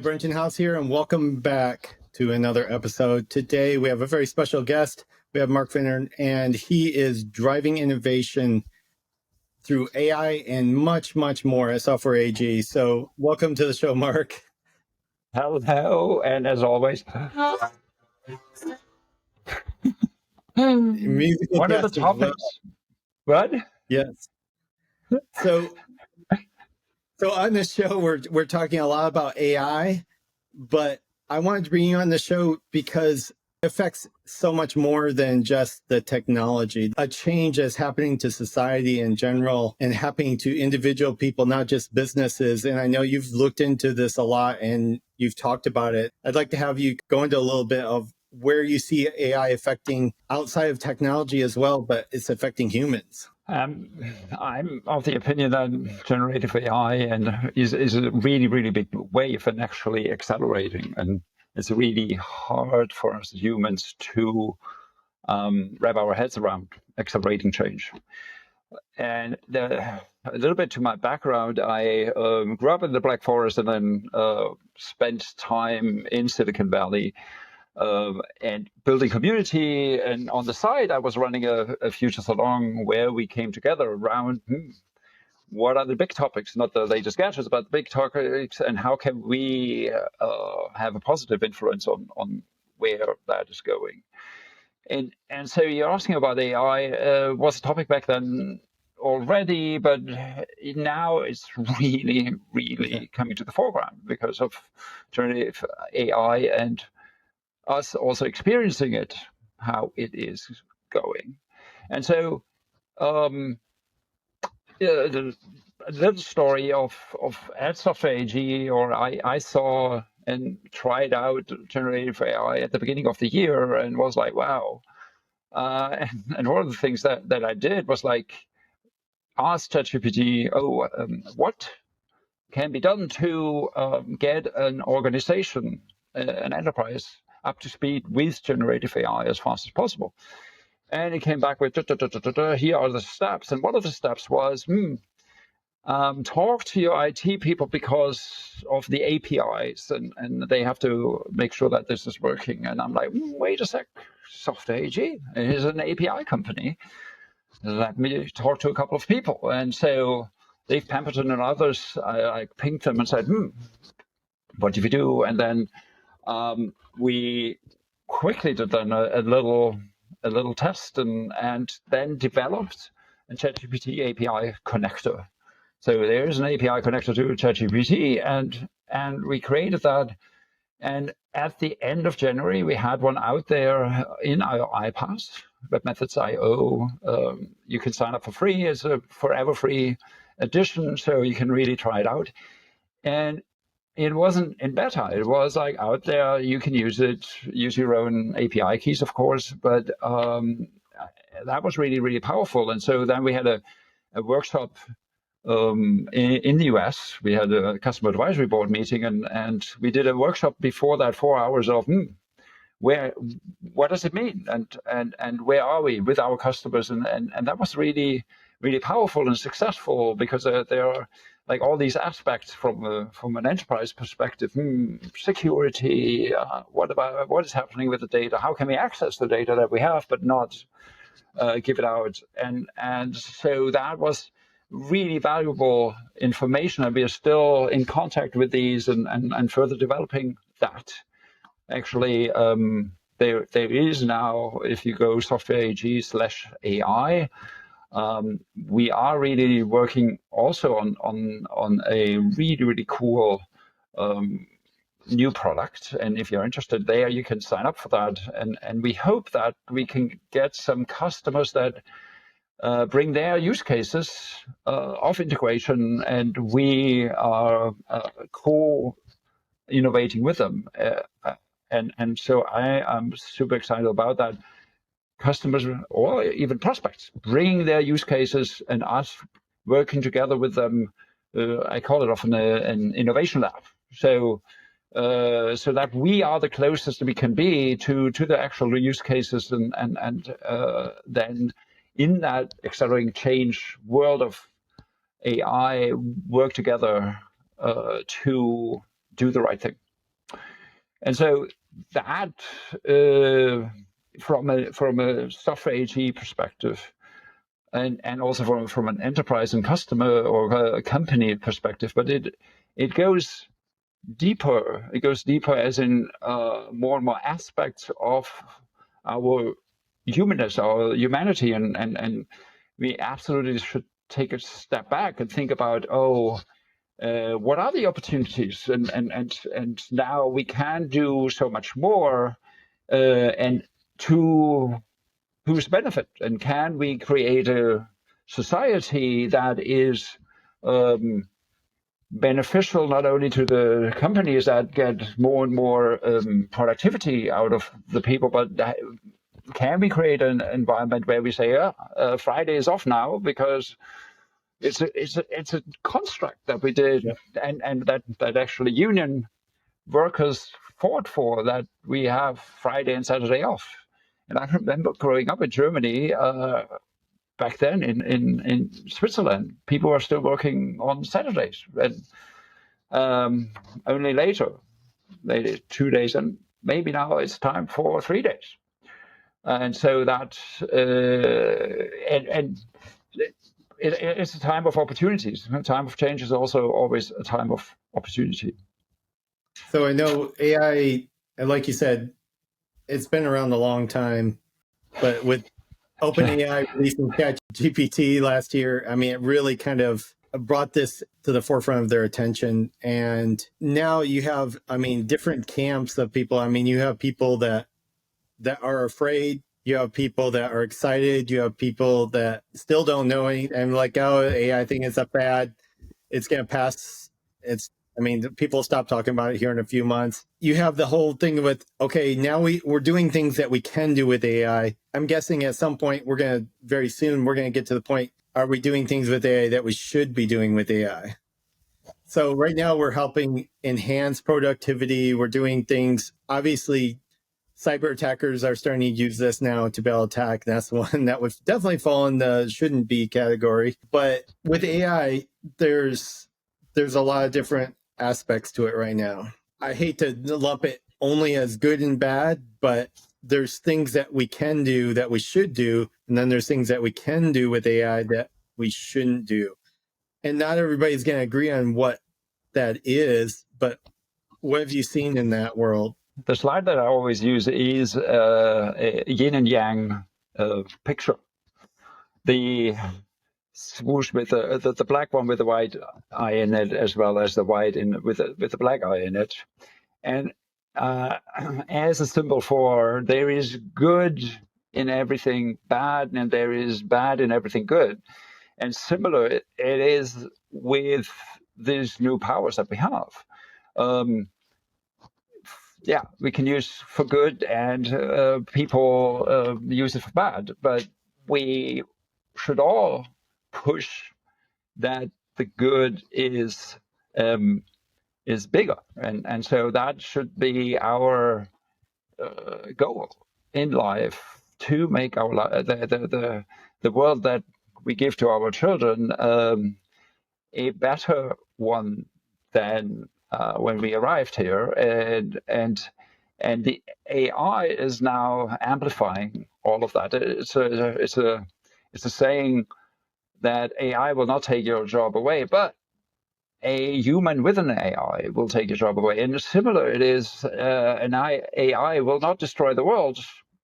Brenton House here, and welcome back to another episode. Today, we have a very special guest. We have Mark Finnern, and he is driving innovation through AI and much, much more at Software AG. So welcome to the show, Mark. Hello, and as always, Musical what are the guest as well. topics? What? Yes. So on this show, we're talking a lot about AI, but I wanted to bring you on the show because it affects so much more than just the technology. A change is happening to society in general and happening to individual people, not just businesses. And I know you've looked into this a lot and you've talked about it. I'd like to have you go into a little bit of where you see AI affecting outside of technology as well, but it's affecting humans. I'm of the opinion that generative AI is a really, really big wave and actually accelerating. And it's really hard for us humans to wrap our heads around accelerating change. And a little bit to my background, I grew up in the Black Forest and then spent time in Silicon Valley and building community. And on the side, I was running a future salon where we came together around what are the big topics, not the latest gadgets, but the big topics, and how can we have a positive influence on where that is going. And so you're asking about AI, was a topic back then already, but now it's really, really coming to the foreground because of generative AI and us also experiencing it, how it is going. And so the little story of at Software AG, or I saw and tried out generative AI at the beginning of the year and was like, wow. And one of the things that I did was like ask ChatGPT, what can be done to get an organization, an enterprise, up to speed with generative AI as fast as possible. And it came back with, here are the steps. And one of the steps was, talk to your IT people because of the APIs, and they have to make sure that this is working. And I'm like, wait a sec, Software AG is an API company. Let me talk to a couple of people. And so Dave Pemberton and others, I pinged them and said, what do we do? And then we quickly did then a little test and then developed a ChatGPT API connector. So there is an API connector to ChatGPT, and we created that. And at the end of January, we had one out there in our iPass, webmethods.io. You can sign up for free. It's a forever free edition, so you can really try it out. And it wasn't in beta. It was like out there. You can use it, use your own API keys, of course, but that was really, really powerful. And so then we had a workshop in the US. We had a customer advisory board meeting, and we did a workshop before that, 4 hours of what does it mean, and where are we with our customers, and that was really, really powerful and successful because there are like all these aspects from an enterprise perspective. Security, what is happening with the data? How can we access the data that we have but not give it out? And so that was really valuable information, and we are still in contact with these and further developing that. Actually, there is now, if you go Software AG/AI, we are really working also on a really, really cool new product. And if you're interested there, you can sign up for that. And we hope that we can get some customers that bring their use cases of integration, and we are co-innovating with them. And so I am super excited about that. Customers or even prospects bring their use cases and us working together with them. I call it often an innovation lab. So that we are the closest we can be to the actual use cases, and then in that accelerating change world of AI, work together to do the right thing. And so that, from a software AG perspective, and also from an enterprise and customer or a company perspective, but it goes deeper. It goes deeper as in more and more aspects of our humanness, our humanity, and we absolutely should take a step back and think about, what are the opportunities, and now we can do so much more, and to whose benefit, and can we create a society that is beneficial not only to the companies that get more and more productivity out of the people, but can we create an environment where we say, Friday is off now because it's a construct that we did, and that actually union workers fought for, that we have Friday and Saturday off. And I remember growing up in Germany, back then in Switzerland, people were still working on Saturdays, and only later, 2 days, and maybe now it's time for 3 days. And so that, and it's a time of opportunities. A time of change is also always a time of opportunity. So I know AI, and like you said, it's been around a long time, but with OpenAI releasing ChatGPT last year, I mean, it really kind of brought this to the forefront of their attention. And now you have, I mean, different camps of people. I mean, you have people that are afraid. You have people that are excited. You have people that still don't know anything. And like, oh, AI thing is a fad. It's going to pass. I mean, people stop talking about it here in a few months. You have the whole thing with, okay, now we're doing things that we can do with AI. I'm guessing at some point very soon, we're going to get to the point, are we doing things with AI that we should be doing with AI? So right now we're helping enhance productivity. We're doing things, obviously, cyber attackers are starting to use this now to be able to attack. That's one that would definitely fall in the shouldn't be category. But with AI, there's a lot of different aspects to it right now. I hate to lump it only as good and bad, but there's things that we can do that we should do. And then there's things that we can do with AI that we shouldn't do. And not everybody's going to agree on what that is, but what have you seen in that world? The slide that I always use is a yin and yang picture. The swoosh with the black one with the white eye in it, as well as the white with the black eye in it, and as a symbol for there is good in everything bad, and there is bad in everything good. And similar it is with these new powers that we have. We can use for good, and people use it for bad, but we should all push that the good is bigger, and so that should be our goal in life, to make our the world that we give to our children a better one than when we arrived here, and the AI is now amplifying all of that. It's a saying that AI will not take your job away, but a human with an AI will take your job away. And similar, it is an AI will not destroy the world,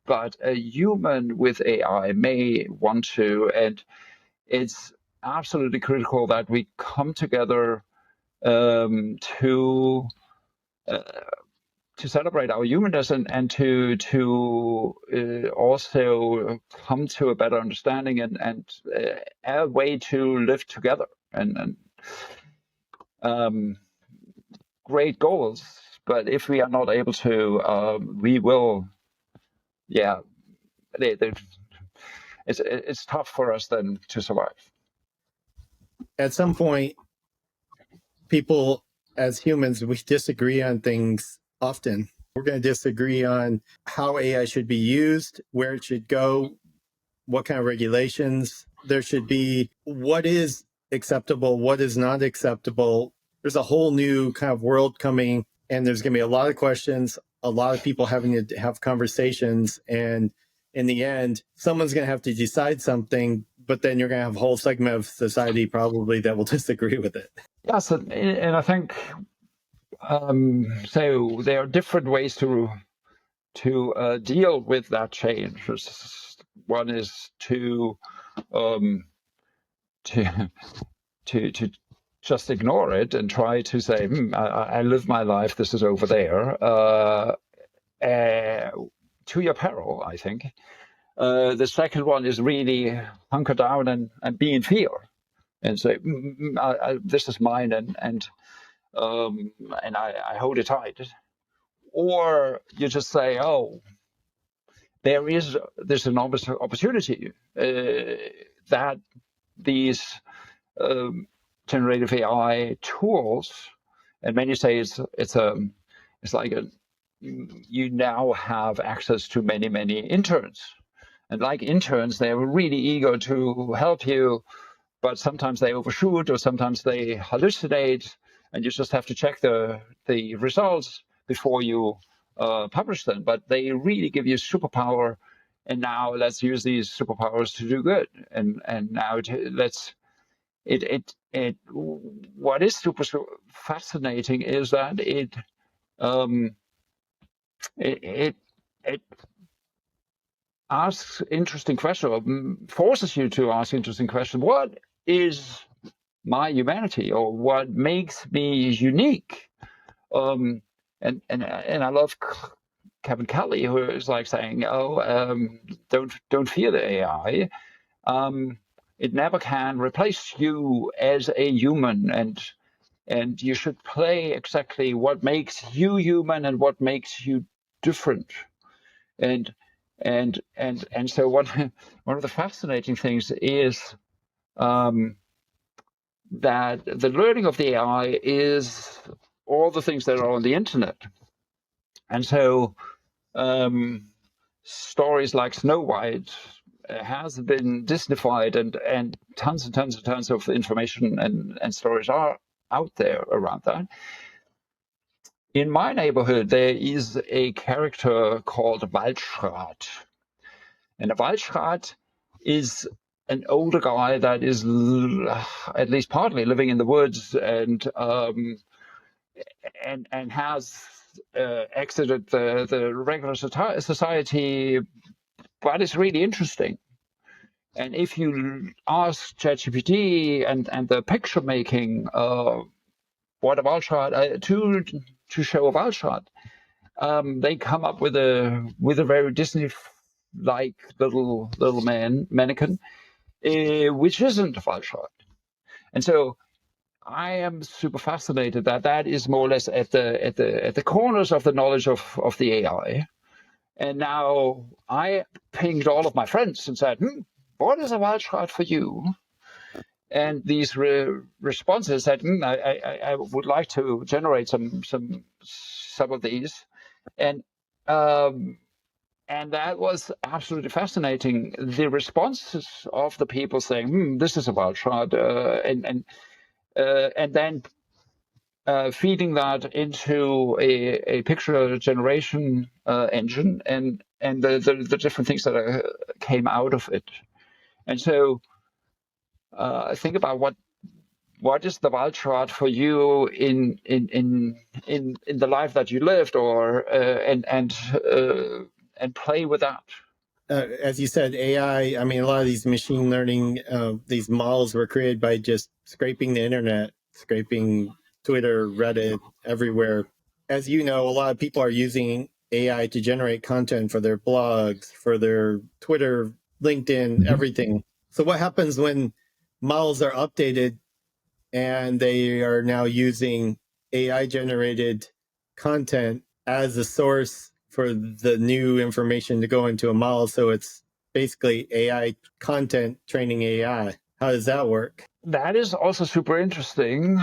but a human with AI may want to. And it's absolutely critical that we come together to celebrate our humanness, and to also come to a better understanding, and a way to live together, and great goals. But if we are not able to, we will, it's tough for us then to survive. At some point, people as humans, we disagree on things often. We're going to disagree on how AI should be used, where it should go, what kind of regulations there should be, what is acceptable, what is not acceptable. There's a whole new kind of world coming, and there's going to be a lot of questions, a lot of people having to have conversations, and in the end, someone's going to have to decide something, but then you're going to have a whole segment of society probably that will disagree with it. Yes, and I think so. There are different ways to deal with that change. One is um, to to just ignore it and try to say, I live my life. This is over there. To your peril, I think. The second one is really hunker down and be in fear and say, this is mine, and I hold it tight. Or you just say, oh, there's an opportunity that these generative AI tools, and many say it's like you now have access to many interns, and like interns, they're really eager to help you, but sometimes they overshoot or sometimes they hallucinate, and you just have to check the results before you publish them. But they really give you superpower, and now let's use these superpowers to do good. And now what is super fascinating is that it asks interesting questions, or forces you to ask interesting questions. What is my humanity, or what makes me unique? And I love Kevin Kelly, who is like saying, don't fear the AI. It never can replace you as a human, and you should play exactly what makes you human and what makes you different. And so one of the fascinating things is that the learning of the AI is all the things that are on the internet. And so stories like Snow White has been Disneyfied, and tons of information and stories are out there around that. In my neighborhood, there is a character called Waldschrat. And a Waldschrat is an older guy that is at least partly living in the woods, and has exited the regular society, but it's really interesting. And if you ask ChatGPT and the picture making, what a Waldschrat to show a Waldschrat, they come up with a very Disney-like little mannequin, which isn't a Waldschrat. And so I am super fascinated that is more or less at the corners of the knowledge of the AI. And now I pinged all of my friends and said, what is a Waldschrat for you? And these responses said, I would like to generate some of these. And that was absolutely fascinating. The responses of the people saying, this is a Waldschrat, and then feeding that into a picture generation engine, and the different things that came out of it. And so think about what is the Waldschrat for you in the life that you lived, or and play with that. As you said, AI, I mean, a lot of these machine learning, these models were created by just scraping the internet, scraping Twitter, Reddit, everywhere. As you know, a lot of people are using AI to generate content for their blogs, for their Twitter, LinkedIn, everything. So what happens when models are updated and they are now using AI generated content as a source for the new information to go into a model? So it's basically AI content training AI. How does that work? That is also super interesting.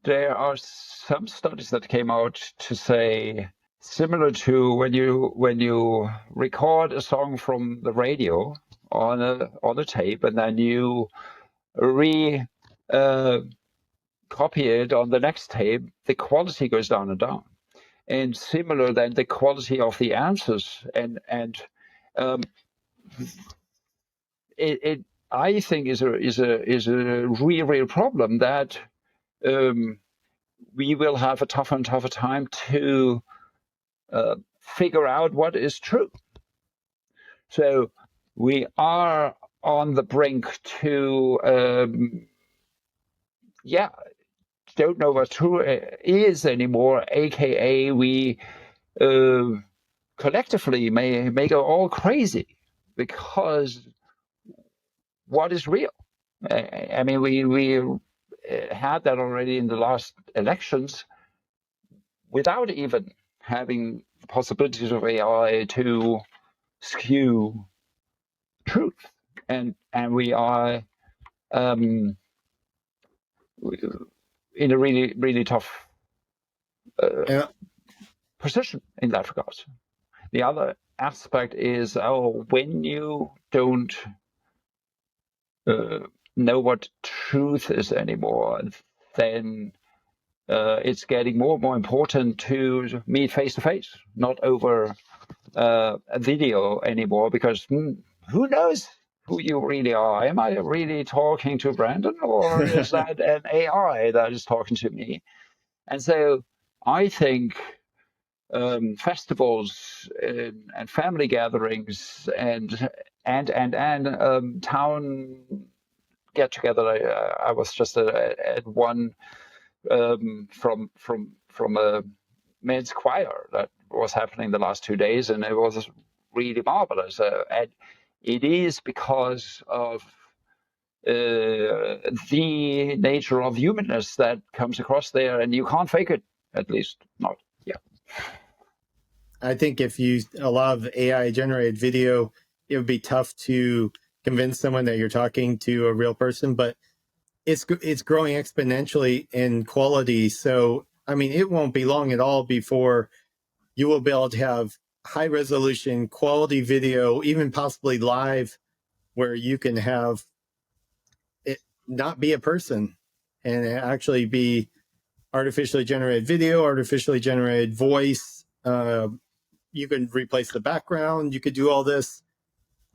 There are some studies that came out to say, similar to when you record a song from the radio on a tape, and then you copy it on the next tape, the quality goes down and down. and similar then the quality of the answers, and um, it I think is a real problem that um, we will have a tougher and tougher time to figure out what is true. So we are on the brink to don't know what true is anymore, aka we uh, collectively may go all crazy because what is real? I mean, we had that already in the last elections without even having the possibilities of AI to skew truth, and we are um, in a really tough Yeah. position in that regard. The other aspect is, when you don't uh, know what truth is anymore, then it's getting more and more important to meet face to face, not over a video anymore, because who knows who you really are? Am I really talking to Brandon, or is that an AI that is talking to me? And so I think festivals and family gatherings and town get together. I was just at one from a men's choir that was happening the last 2 days, and it was really marvelous. And it is because of the nature of humanness that comes across there, and you can't fake it, at least not yet. I think if you a lot of AI generated video, it would be tough to convince someone that you're talking to a real person, but it's growing exponentially in quality. So, I mean, it won't be long at all before you will be able to have high resolution quality video, even possibly live, where you can have it not be a person and actually be artificially generated video, artificially generated voice. You can replace the background. You could do all this.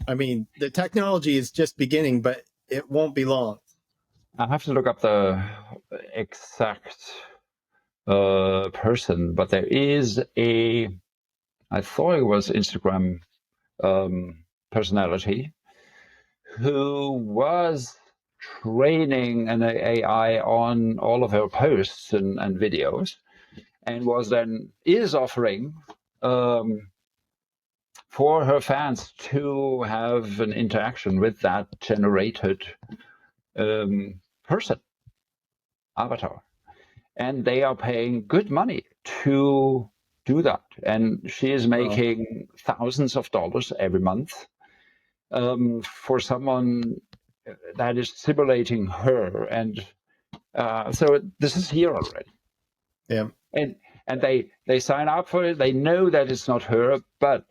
I mean, the technology is just beginning, but it won't be long. I have to look up the exact person, but there is I thought it was Instagram personality who was training an AI on all of her posts and videos, and is offering for her fans to have an interaction with that generated person avatar, and they are paying good money to do that, and she is making thousands of dollars every month for someone that is simulating her, and so this is here already. Yeah. And they sign up for it. They know that it's not her, but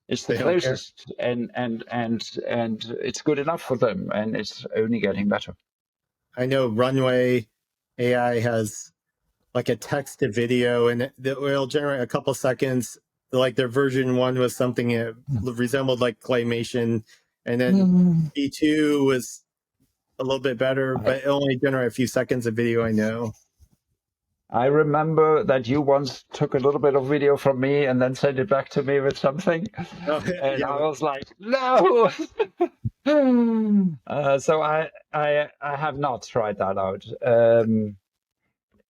it's the closest, and it's good enough for them, and it's only getting better. I know Runway AI has like a text to video, and it will generate a couple seconds. Like their version 1 was something that resembled like claymation, and then V2 was a little bit better, but it only generate a few seconds of video. I know. I remember that you once took a little bit of video from me and then sent it back to me with something, and Yeah. I was like, no. So I have not tried that out.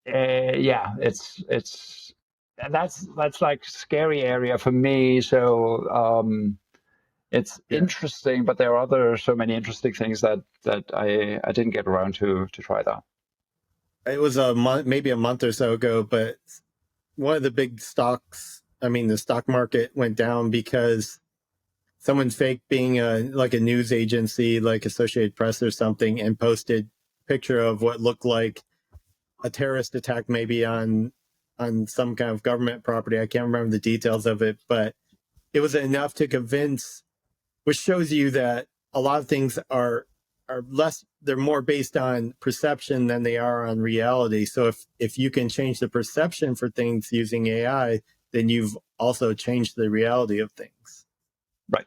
Yeah, it's and that's like scary area for me. So it's interesting, but there are so many interesting things that I didn't get around to try that. It was a month, maybe a month or so ago, but one of the big stocks, I mean, the stock market went down because someone faked being like a news agency, like Associated Press or something, and posted picture of what looked like a terrorist attack, maybe on some kind of government property. I can't remember the details of it, but it was enough to convince, which shows you that a lot of things are less, they're more based on perception than they are on reality. So if you can change the perception for things using AI, then you've also changed the reality of things. Right.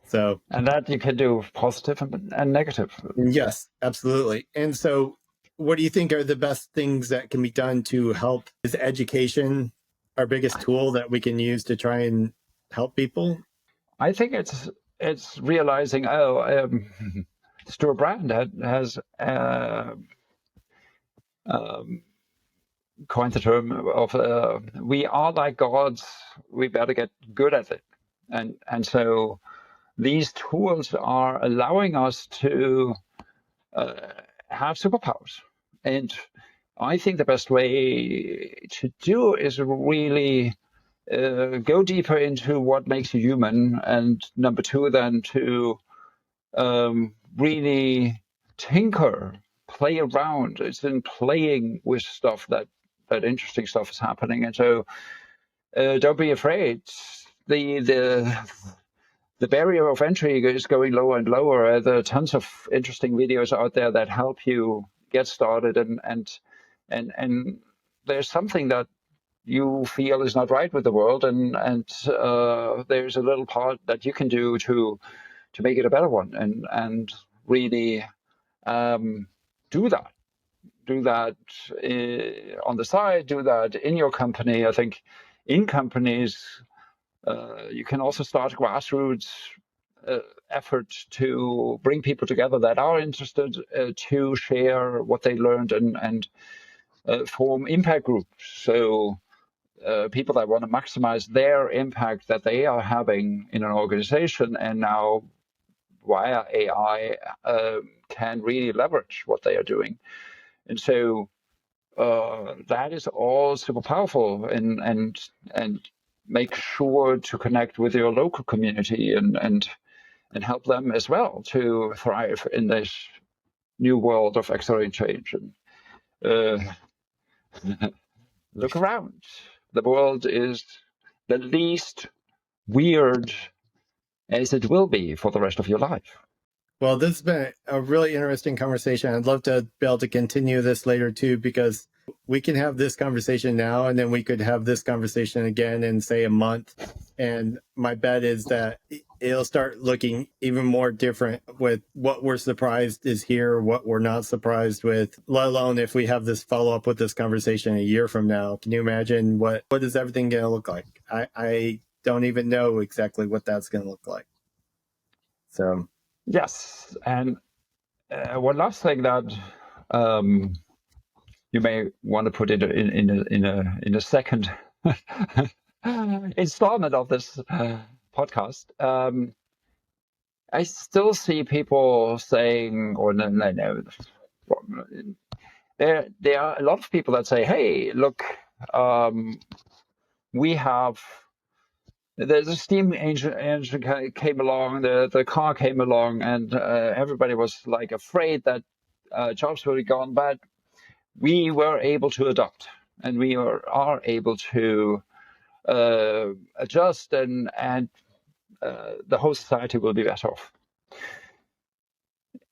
So, and that you can do positive and negative. yes, absolutely. And so what do you think are the best things that can be done to help? Is education our biggest tool that we can use to try and help people? I think it's realizing, Stuart Brand has coined the term of we are like gods, we better get good at it. And so these tools are allowing us to have superpowers. And I think the best way to do is really go deeper into what makes you human. And number two, then to really tinker, play around. It's in playing with stuff that interesting stuff is happening. And so don't be afraid. The barrier of entry is going lower and lower. There are tons of interesting videos out there that help you get started, and there's something that you feel is not right with the world, and there's a little part that you can do to make it a better one, and really do that. Do that on the side. Do that in your company. I think in companies you can also start grassroots effort to bring people together that are interested to share what they learned and form impact groups. So people that want to maximize their impact that they are having in an organization, and now via AI can really leverage what they are doing. And so that is all super powerful, and make sure to connect with your local community and help them as well to thrive in this new world of accelerating change. And look around. The world is the least weird as it will be for the rest of your life. Well, this has been a really interesting conversation. I'd love to be able to continue this later too, because we can have this conversation now, and then we could have this conversation again in, say, a month. And my bet is that it'll start looking even more different with what we're surprised is here, what we're not surprised with, let alone if we have this follow up with this conversation a year from now. Can you imagine what is everything going to look like? I don't even know exactly what that's going to look like. So. Yes, and one last thing that you may want to put it in a second installment of this podcast. I still see people saying, or no, there are a lot of people that say, "Hey, look, we have." The steam engine came along, the car came along, and everybody was like afraid that jobs would be gone. But we were able to adapt, and we are able to adjust, and the whole society will be better off.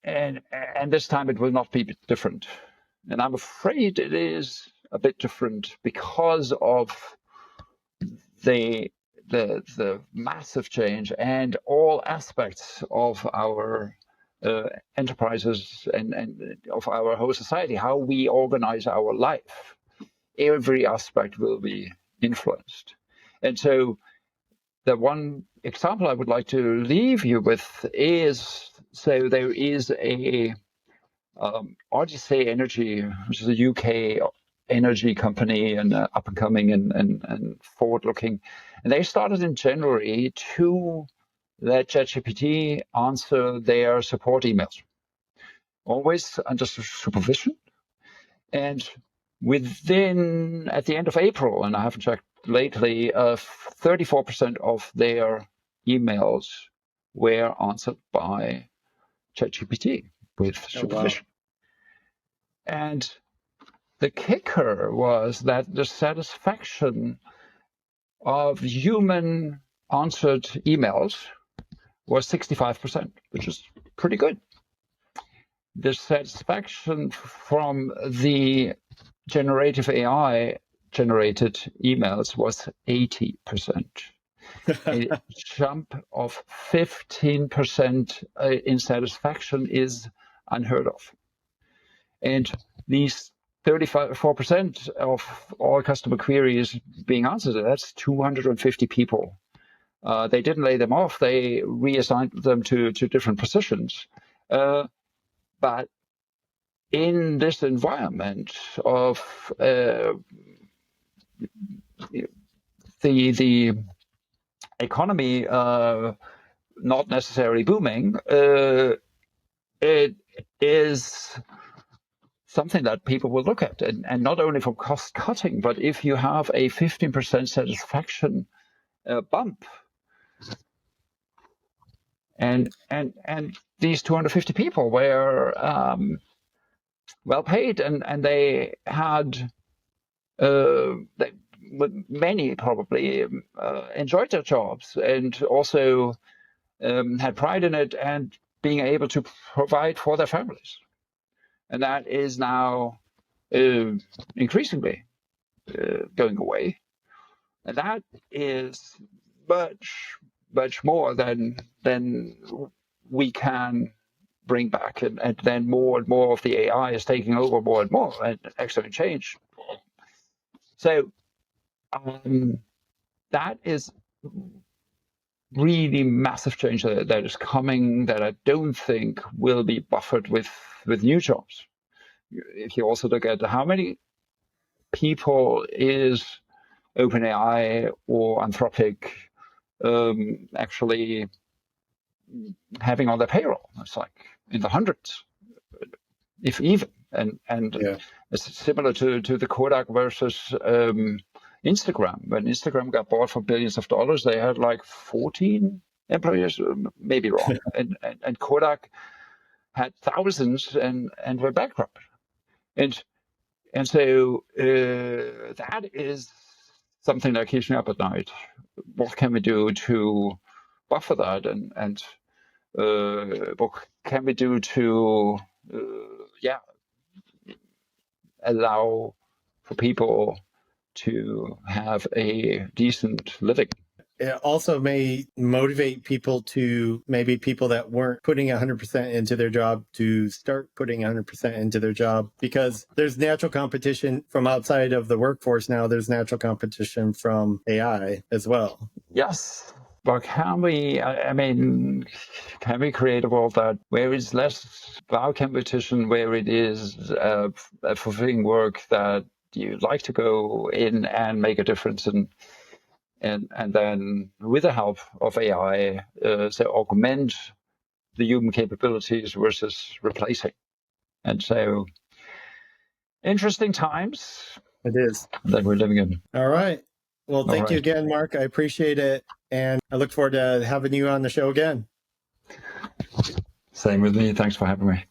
And this time it will not be different. And I'm afraid it is a bit different because of the massive change and all aspects of our enterprises and of our whole society, how we organize our life. Every aspect will be influenced. And so the one example I would like to leave you with is, so there is a RGC Energy, which is a UK energy company and up and coming and forward looking. And they started in January to let ChatGPT answer their support emails, always under supervision. And within, at the end of April, and I haven't checked lately, 34% of their emails were answered by ChatGPT with supervision. Oh, wow. And the kicker was that the satisfaction of human answered emails was 65%, which is pretty good. the satisfaction from the generative AI generated emails was 80%. A jump of 15% in satisfaction is unheard of. And these 34% of all customer queries being answered, that's 250 people. They didn't lay them off, they reassigned them to different positions. But in this environment of the economy not necessarily booming, it is something that people will look at, and not only for cost cutting, but if you have a 15% satisfaction bump, and these 250 people were well paid, and they had many probably enjoyed their jobs and also had pride in it and being able to provide for their families. And that is now increasingly going away. And that is much more than we can bring back. And then more and more of the AI is taking over more and more and actually change. So that is really massive change that is coming, that I don't think will be buffered with new jobs. If you also look at how many people is OpenAI or Anthropic actually having on their payroll, it's like in the hundreds, if even. And Yeah. it's similar to the Kodak versus Instagram. When Instagram got bought for billions of dollars, they had like 14 employees, maybe wrong. and Kodak had thousands and were bankrupt. And so that is something that keeps me up at night. What can we do to buffer that, and what can we do to allow for people to have a decent living? It also may motivate people to, maybe people that weren't putting 100% into their job, to start putting 100% into their job, because there's natural competition from outside of the workforce now. There's natural competition from AI as well. Yes. But can we, can we create a world where it's less about competition, where it is a fulfilling work that you like to go in and make a difference in? And then with the help of AI, augment the human capabilities versus replacing. And so, interesting times. It is. That we're living in. All right. Well, thank you again, Mark. I appreciate it. And I look forward to having you on the show again. Same with me. Thanks for having me.